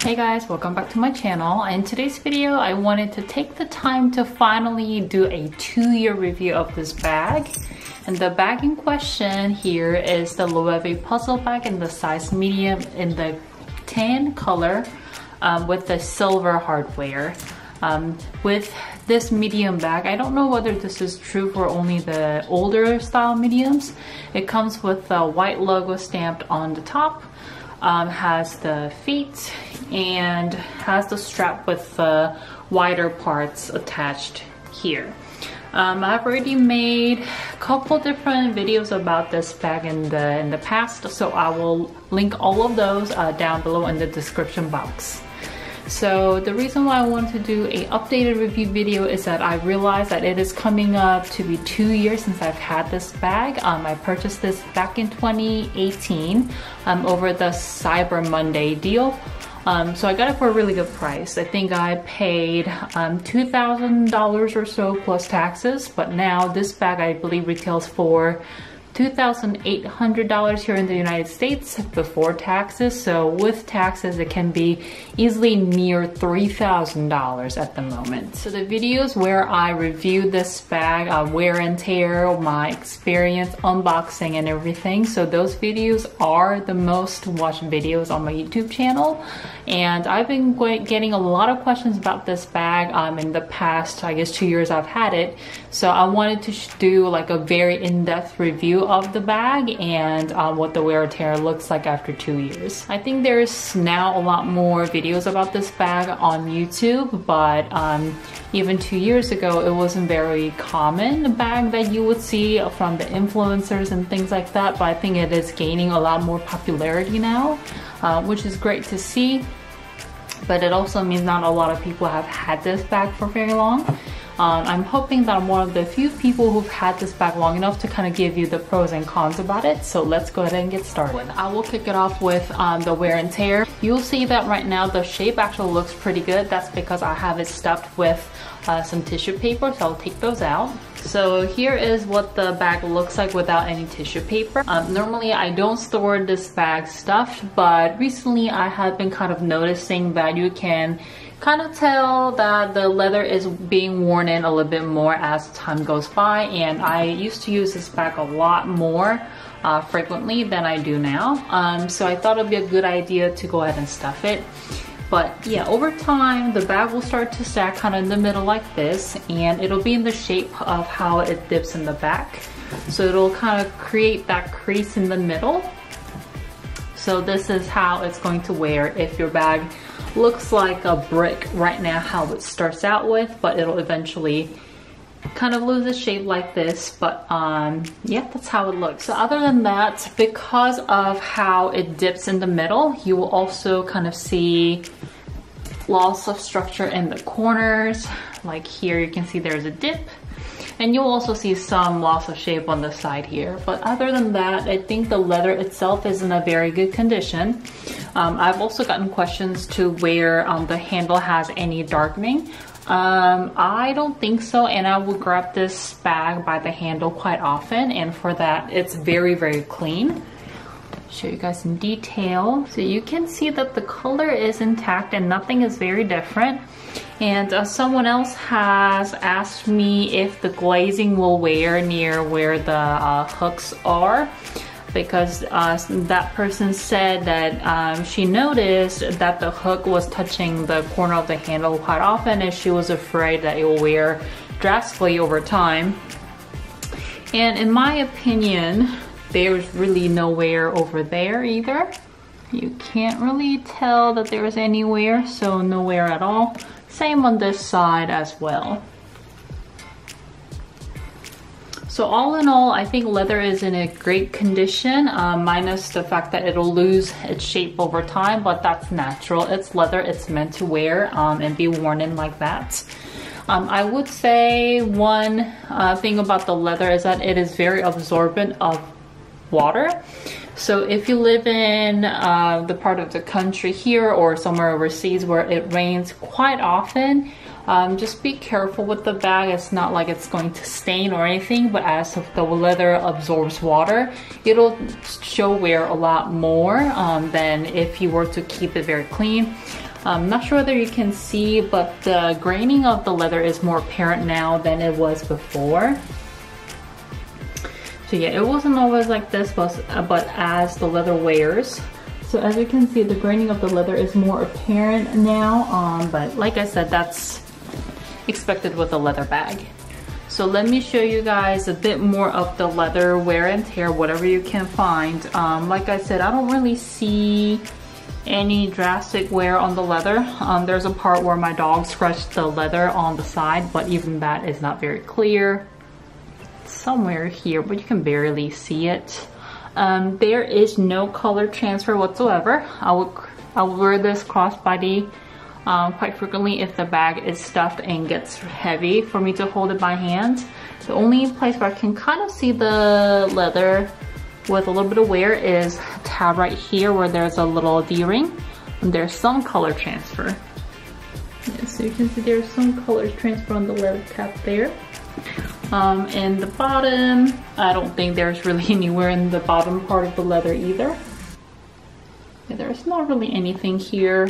Hey guys, welcome back to my channel. In today's video, I wanted to take the time to finally do a 2-year review of this bag. And the bag in question here is the Loewe puzzle bag in the size medium in the tan color with the silver hardware. With this medium bag, I don't know whether this is true for only the older style mediums. It comes with a white logo stamped on the top. Has the feet and has the strap with the wider parts attached here. I've already made a couple different videos about this bag in the past, so I will link all of those down below in the description box. So the reason why I wanted to do an updated review video is that I realized that it is coming up to be 2 years since I've had this bag. I purchased this back in 2018 over the Cyber Monday deal. So I got it for a really good price. I think I paid $2,000 or so plus taxes, but now this bag I believe retails for $2,800 here in the United States before taxes. So with taxes, it can be easily near $3,000 at the moment. So the videos where I review this bag, wear and tear, my experience, unboxing and everything. So those videos are the most watched videos on my YouTube channel. And I've been getting a lot of questions about this bag in the past, I guess 2 years I've had it. So I wanted to do like a very in-depth review of the bag and what the wear and tear looks like after 2 years. I think there's now a lot more videos about this bag on YouTube, but even 2 years ago, it wasn't very common, the bag that you would see from the influencers and things like that, but I think it is gaining a lot more popularity now, which is great to see. But it also means not a lot of people have had this bag for very long. I'm hoping that I'm one of the few people who've had this bag long enough to kind of give you the pros and cons about it. So let's go ahead and get started. I will kick it off with the wear and tear. You'll see that right now the shape actually looks pretty good. That's because I have it stuffed with some tissue paper, so I'll take those out. So here is what the bag looks like without any tissue paper. Normally I don't store this bag stuffed, but recently I have been kind of noticing that you can kind of tell that the leather is being worn in a little bit more as time goes by, and I used to use this bag a lot more frequently than I do now. So I thought it'd be a good idea to go ahead and stuff it. But yeah, over time, the bag will start to stack kind of in the middle like this, and it'll be in the shape of how it dips in the back. So it'll kind of create that crease in the middle. So this is how it's going to wear if your bag looks like a brick right now, how it starts out with, but it'll eventually kind of lose its shape like this. But yeah, that's how it looks. So other than that, because of how it dips in the middle, you will also kind of see loss of structure in the corners. Like here you can see there's a dip, and you'll also see some loss of shape on the side here. But other than that, I think the leather itself is in a very good condition. I've also gotten questions to where the handle has any darkening. I don't think so, and I will grab this bag by the handle quite often, and for that it's very, very clean. Show you guys in detail. So you can see that the color is intact and nothing is very different. And someone else has asked me if the glazing will wear near where the hooks are, because that person said that she noticed that the hook was touching the corner of the handle quite often, and she was afraid that it will wear drastically over time. And in my opinion, there's really no wear over there either. You can't really tell that there's any wear, so no wear at all. Same on this side as well. So all in all, I think leather is in a great condition, minus the fact that it'll lose its shape over time, but that's natural. It's leather, it's meant to wear and be worn in like that. I would say one thing about the leather is that it is very absorbent of water. So if you live in the part of the country here or somewhere overseas where it rains quite often, just be careful with the bag. It's not like it's going to stain or anything, but as if the leather absorbs water, it'll show wear a lot more than if you were to keep it very clean. I'm not sure whether you can see, but the graining of the leather is more apparent now than it was before. So yeah, it wasn't always like this, but as the leather wears. So as you can see, the graining of the leather is more apparent now, but like I said, that's expected with a leather bag. So let me show you guys a bit more of the leather wear and tear, whatever you can find. Like I said, I don't really see any drastic wear on the leather. There's a part where my dog scratched the leather on the side, but even that is not very clear. Somewhere here, but you can barely see it. There is no color transfer whatsoever. I will wear this crossbody quite frequently if the bag is stuffed and gets heavy for me to hold it by hand. The only place where I can kind of see the leather with a little bit of wear is a tab right here where there's a little D-ring, and there's some color transfer. Yeah, so you can see there's some color transfer on the leather tab there. In the bottom, I don't think there's really anywhere in the bottom part of the leather either. Yeah, there's not really anything here.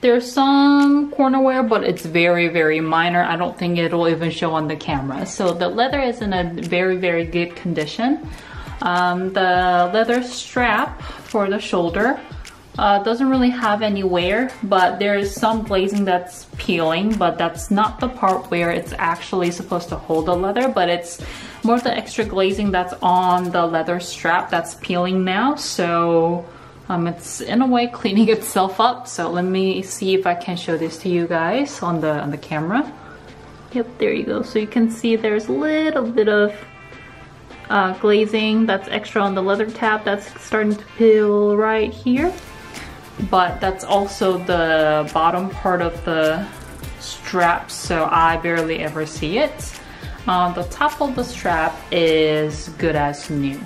There's some corner wear, but it's very, very minor. I don't think it'll even show on the camera. So the leather is in a very, very good condition. The leather strap for the shoulder doesn't really have any wear, but there is some glazing that's peeling, but that's not the part where it's actually supposed to hold the leather, but it's more of the extra glazing that's on the leather strap that's peeling now. So it's in a way cleaning itself up. So let me see if I can show this to you guys on the camera. Yep, there you go. So you can see there's a little bit of glazing that's extra on the leather tab that's starting to peel right here. But that's also the bottom part of the strap, so I barely ever see it. The top of the strap is good as new.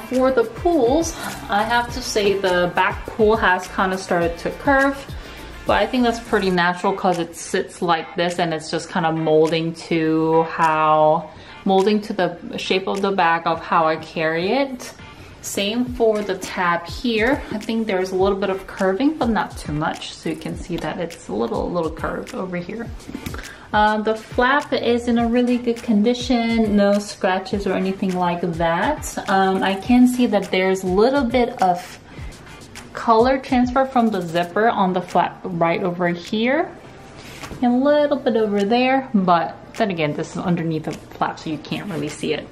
For the pulls, I have to say the back pull has kind of started to curve, but I think that's pretty natural because it sits like this and it's just kind of molding to the shape of the bag of how I carry it. Same for the tab here. I think there's a little bit of curving, but not too much. So you can see that it's a little curved over here. The flap is in a really good condition, no scratches or anything like that. I can see that there's a little bit of color transfer from the zipper on the flap right over here, and a little bit over there, but then again, this is underneath the flap, so you can't really see it.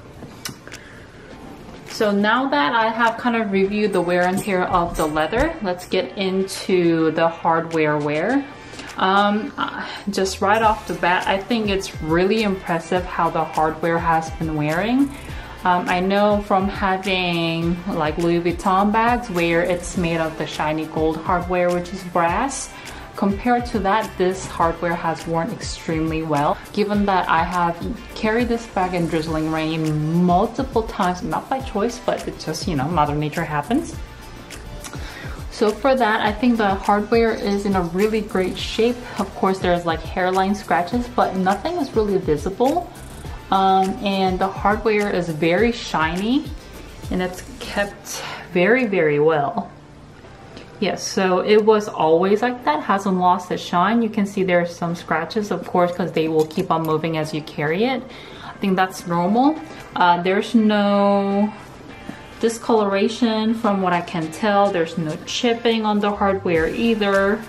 So now that I have kind of reviewed the wear and tear of the leather, let's get into the hardware wear. Just right off the bat, I think it's really impressive how the hardware has been wearing. I know from having like Louis Vuitton bags where it's made of the shiny gold hardware, which is brass. Compared to that, this hardware has worn extremely well. Given that I have carried this bag in drizzling rain multiple times, not by choice, but it's just, you know, Mother Nature happens. So for that, I think the hardware is in a really great shape. Of course, there's like hairline scratches, but nothing is really visible. And the hardware is very shiny and it's kept very, very well. Yes, so it was always like that, hasn't lost its shine. You can see there's some scratches, of course, because they will keep on moving as you carry it. I think that's normal. There's no discoloration from what I can tell. There's no chipping on the hardware either.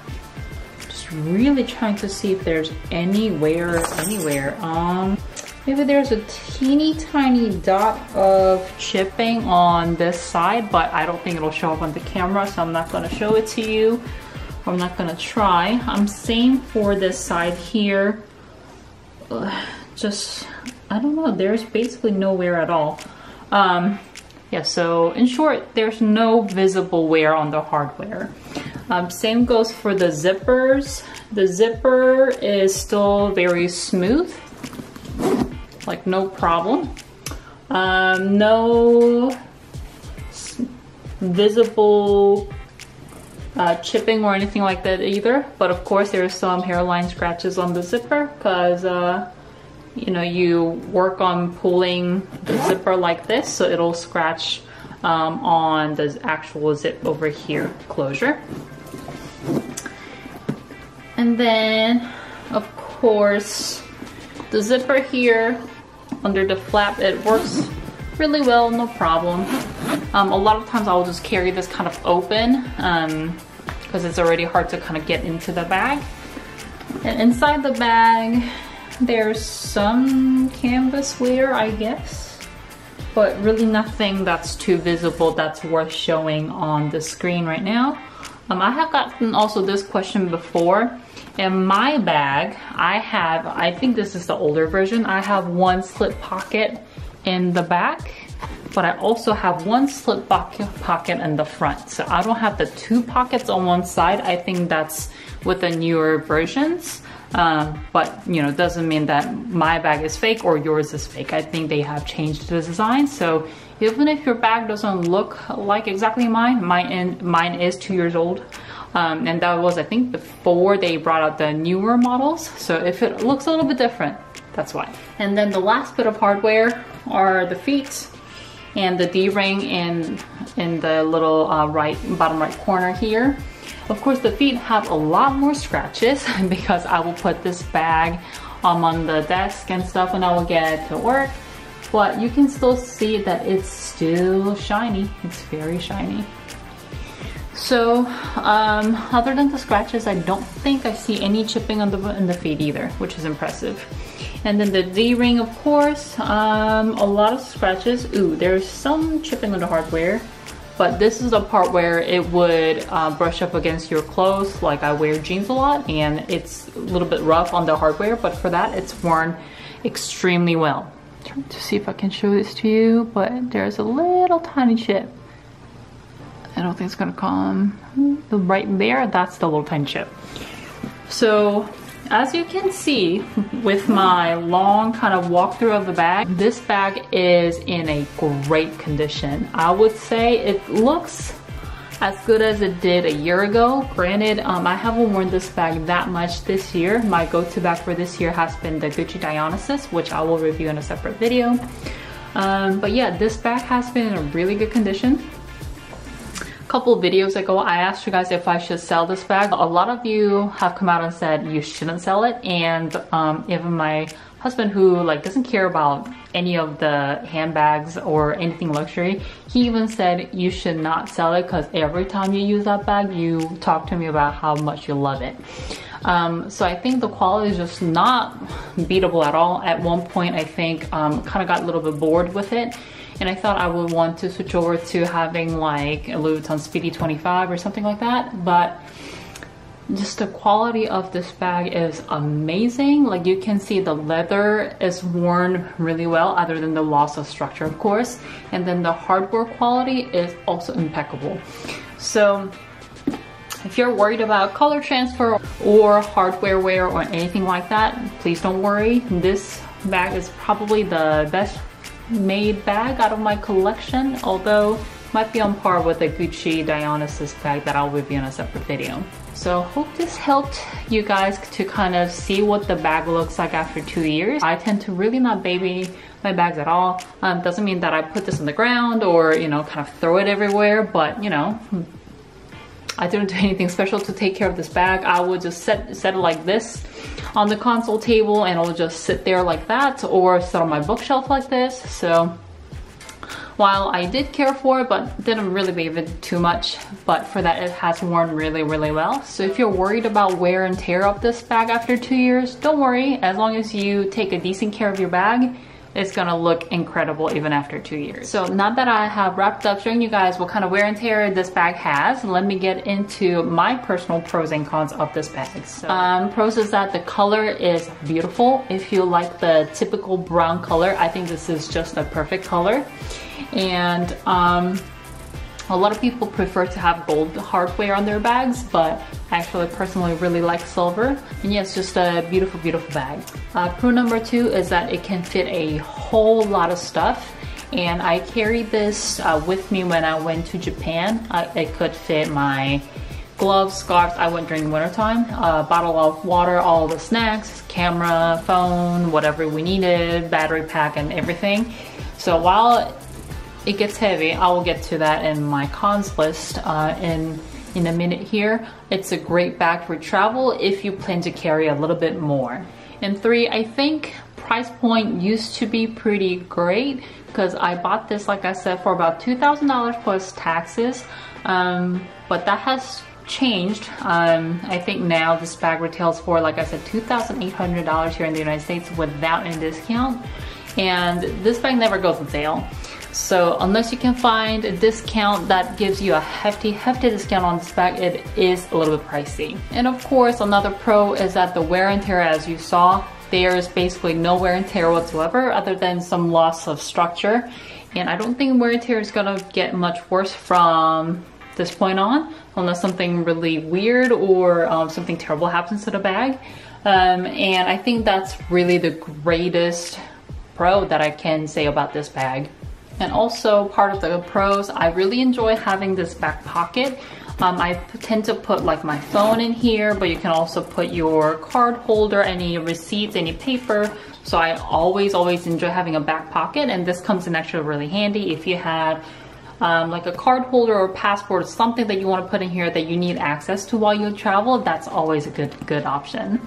Just really trying to see if there's any wear anywhere. Maybe there's a teeny tiny dot of chipping on this side, but I don't think it'll show up on the camera, so I'm not gonna show it to you. I'm not gonna try. Same for this side here. Just, I don't know, there's basically no wear at all. Yeah, so in short, there's no visible wear on the hardware. Same goes for the zippers. The zipper is still very smooth. Like no problem. No visible chipping or anything like that either. But of course there's some hairline scratches on the zipper because you know, you work on pulling the zipper like this, so it'll scratch on the actual zip over here closure. And then, of course, the zipper here under the flap, it works really well, no problem. A lot of times I'll just carry this kind of open because it's already hard to kind of get into the bag. And inside the bag, there's some canvas wear, I guess, but really nothing that's too visible that's worth showing on the screen right now. I have gotten also this question before. In my bag, I think this is the older version, I have one slip pocket in the back, but I also have one slip pocket in the front. So I don't have the two pockets on one side. I think that's with the newer versions. But you know, it doesn't mean that my bag is fake or yours is fake. I think they have changed the design. So even if your bag doesn't look like exactly mine is 2 years old. And that was, I think, before they brought out the newer models. So if it looks a little bit different, that's why. And then the last bit of hardware are the feet and the D-ring in the little bottom right corner here. Of course, the feet have a lot more scratches because I will put this bag on the desk and stuff when I will get to work. But you can still see that it's still shiny. It's very shiny. So other than the scratches, I don't think I see any chipping on the feet either, which is impressive. And then the D-ring, of course, a lot of scratches. Ooh, there's some chipping on the hardware, but this is the part where it would brush up against your clothes. Like I wear jeans a lot and it's a little bit rough on the hardware, but for that it's worn extremely well. Trying to see if I can show this to you, but there's a little tiny chip. I don't think it's gonna come right there. That's the little tiny chip. So as you can see with my long kind of walkthrough of the bag, this bag is in a great condition. I would say it looks as good as it did a year ago. Granted, I haven't worn this bag that much this year. My go-to bag for this year has been the Gucci Dionysus, which I will review in a separate video. But yeah, this bag has been in a really good condition. Couple videos ago, I asked you guys if I should sell this bag. A lot of you have come out and said you shouldn't sell it, and even my husband, who like doesn't care about any of the handbags or anything luxury, he even said you should not sell it because every time you use that bag, you talk to me about how much you love it. So I think the quality is just not beatable at all. At one point, I think kind of got a little bit bored with it. And I thought I would want to switch over to having like a Louis Vuitton Speedy 25 or something like that. But just the quality of this bag is amazing. Like you can see the leather is worn really well, other than the loss of structure, of course. And then the hardware quality is also impeccable. So if you're worried about color transfer or hardware wear or anything like that, please don't worry. This bag is probably the best made bag out of my collection, although might be on par with the Gucci Dionysus bag that I'll review in a separate video. So hope this helped you guys to kind of see what the bag looks like after 2 years. I tend to really not baby my bags at all. Doesn't mean that I put this on the ground or, you know, kind of throw it everywhere, but you know, I didn't do anything special to take care of this bag. I would just set it like this on the console table and it'll just sit there like that, or sit on my bookshelf like this. So while I did care for it, but didn't really baby it too much, but for that it has worn really, really well. So if you're worried about wear and tear of this bag after 2 years, don't worry. As long as you take a decent care of your bag, it's gonna look incredible even after 2 years. So now that I have wrapped up showing you guys what kind of wear and tear this bag has, let me get into my personal pros and cons of this bag. So, pros is that the color is beautiful. If you like the typical brown color, I think this is just a perfect color. And a lot of people prefer to have gold hardware on their bags, but I actually personally really like silver. And yeah, it's just a beautiful, beautiful bag. Pro number 2 is that it can fit a whole lot of stuff. And I carried this with me when I went to Japan. It could fit my gloves, scarves. I went during the winter time. Bottle of water, all the snacks, camera, phone, whatever we needed, battery pack and everything. So while it gets heavy. I will get to that in my cons list in a minute here. It's a great bag for travel if you plan to carry a little bit more. And 3, I think price point used to be pretty great because I bought this, like I said, for about $2,000 plus taxes, but that has changed. I think now this bag retails for, like I said, $2,800 here in the United States without any discount, and this bag never goes on sale. So unless you can find a discount that gives you a hefty discount on this bag, it is a little bit pricey. And of course, another pro is that the wear and tear, as you saw, there's basically no wear and tear whatsoever other than some loss of structure. And I don't think wear and tear is gonna get much worse from this point on, unless something really weird or something terrible happens to the bag. And I think that's really the greatest pro that I can say about this bag. And also part of the pros, I really enjoy having this back pocket. I tend to put like my phone in here, but you can also put your card holder, any receipts, any paper. So I always enjoy having a back pocket, and this comes in actually really handy if you have like a card holder or passport, something that you want to put in here that you need access to while you travel. That's always a good option.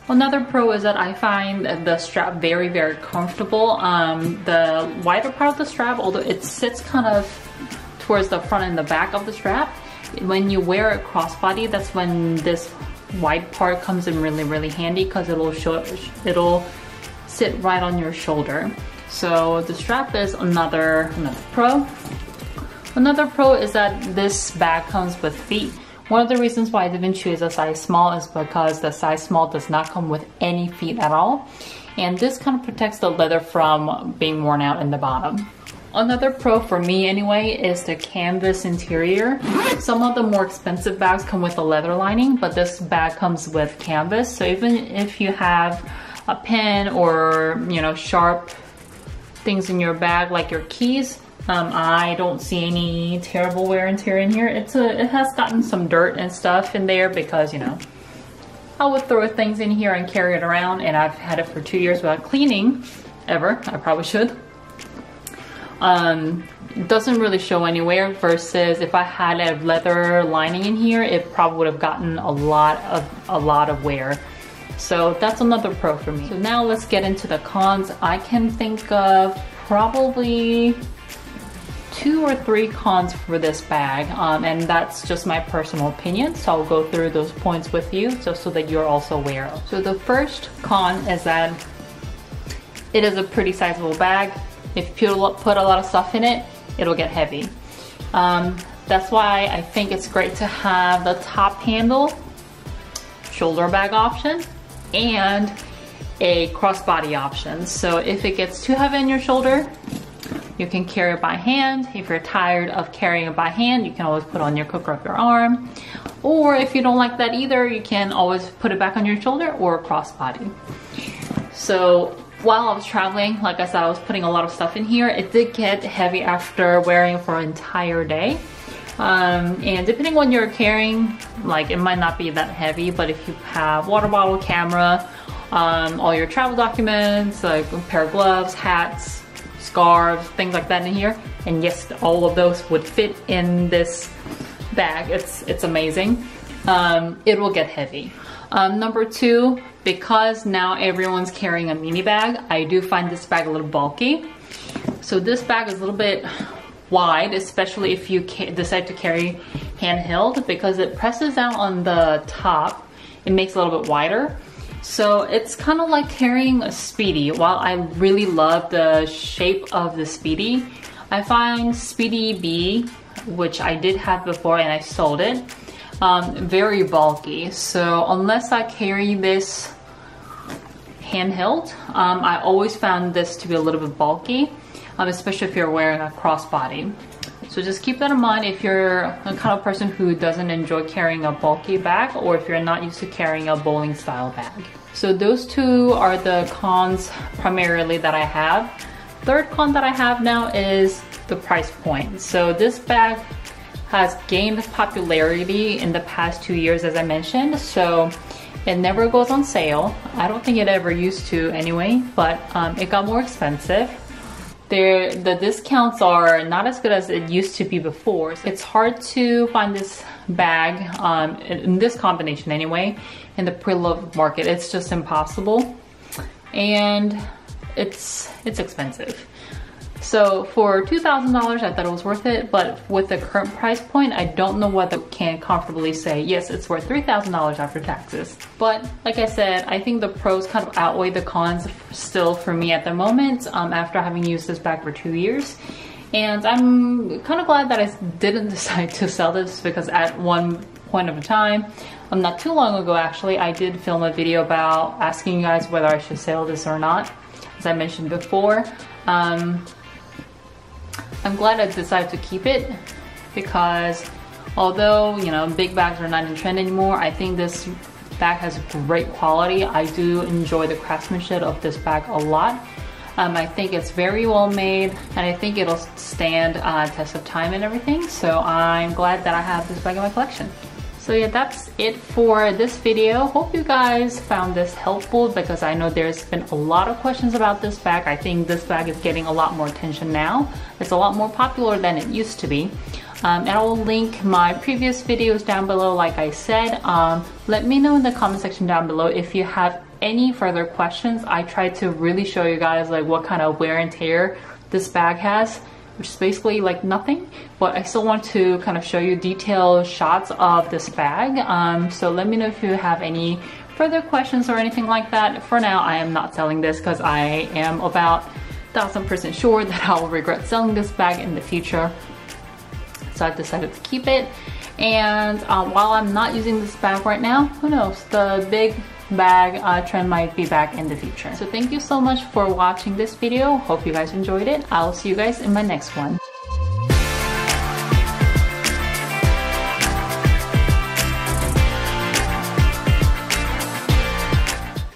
Another pro is that I find the strap very comfortable. The wider part of the strap, although it sits kind of towards the front and the back of the strap, when you wear it crossbody, that's when this wide part comes in really handy because it'll sit right on your shoulder. So the strap is another pro. Another pro is that this bag comes with feet. One of the reasons why I didn't choose a size small is because the size small does not come with any feet at all. And this kind of protects the leather from being worn out in the bottom. Another pro for me anyway is the canvas interior. Some of the more expensive bags come with a leather lining, but this bag comes with canvas. So even if you have a pen or, you know, sharp things in your bag like your keys, I don't see any terrible wear and tear in here. It has gotten some dirt and stuff in there because, you know, I would throw things in here and carry it around, and I've had it for 2 years without cleaning ever. I probably should. It doesn't really show anywhere, versus if I had a leather lining in here, it probably would have gotten a lot of wear. So that's another pro for me. So now let's get into the cons. I can think of probably 2 or 3 cons for this bag, and that's just my personal opinion, so I'll go through those points with you just so that you're also aware of. So the first con is that it is a pretty sizable bag. If you put a lot of stuff in it, it'll get heavy. That's why I think it's great to have the top handle, shoulder bag option, and a crossbody option. So if it gets too heavy on your shoulder, you can carry it by hand. If you're tired of carrying it by hand, you can always put on your cooker up your arm. Or if you don't like that either, you can always put it back on your shoulder or a crossbody. So while I was traveling, like I said, I was putting a lot of stuff in here. It did get heavy after wearing it for an entire day. And depending on what you're carrying, like it might not be that heavy, but if you have water bottle, camera, all your travel documents, like a pair of gloves, hats, scarves, things like that in here, and yes, all of those would fit in this bag. It's amazing. It will get heavy. Number 2, because now everyone's carrying a mini bag, I do find this bag a little bulky. So this bag is a little bit wide, especially if you decide to carry handheld, because it presses down on the top. It makes it a little bit wider. So it's kind of like carrying a Speedy. While I really love the shape of the Speedy, I find Speedy B, which I did have before and I sold it, very bulky. So unless I carry this handheld, I always found this to be a little bit bulky, especially if you're wearing a crossbody. So just keep that in mind if you're the kind of person who doesn't enjoy carrying a bulky bag, or if you're not used to carrying a bowling style bag. So those 2 are the cons primarily that I have. Third con that I have now is the price point. So this bag has gained popularity in the past 2 years, as I mentioned. So it never goes on sale. I don't think it ever used to anyway, but it got more expensive. the discounts are not as good as it used to be before. It's hard to find this bag in this combination anyway in the pre-loved market. It's just impossible, and it's expensive. So for $2,000, I thought it was worth it, but with the current price point, I don't know whether I can comfortably say, yes, it's worth $3,000 after taxes. But like I said, I think the pros kind of outweigh the cons still for me at the moment, after having used this bag for 2 years. And I'm kind of glad that I didn't decide to sell this, because at one point of time, not too long ago actually, I did film a video about asking you guys whether I should sell this or not, as I mentioned before. I'm glad I decided to keep it, because although, you know, big bags are not in trend anymore, I think this bag has great quality. I do enjoy the craftsmanship of this bag a lot. I think it's very well made, and I think it'll stand test of time and everything. So I'm glad that I have this bag in my collection. So yeah, that's it for this video. Hope you guys found this helpful, because I know there's been a lot of questions about this bag. I think this bag is getting a lot more attention now. It's a lot more popular than it used to be. And I will link my previous videos down below, like I said. Let me know in the comment section down below if you have any further questions. I tried to really show you guys like what kind of wear and tear this bag has, which is basically like nothing, but I still want to kind of show you detailed shots of this bag. So let me know if you have any further questions or anything like that. For now, I am not selling this, because I am about 1000% sure that I will regret selling this bag in the future. So I decided to keep it. And while I'm not using this bag right now, who knows, the big bag trend might be back in the future. So thank you so much for watching this video. Hope you guys enjoyed it. I'll see you guys in my next one.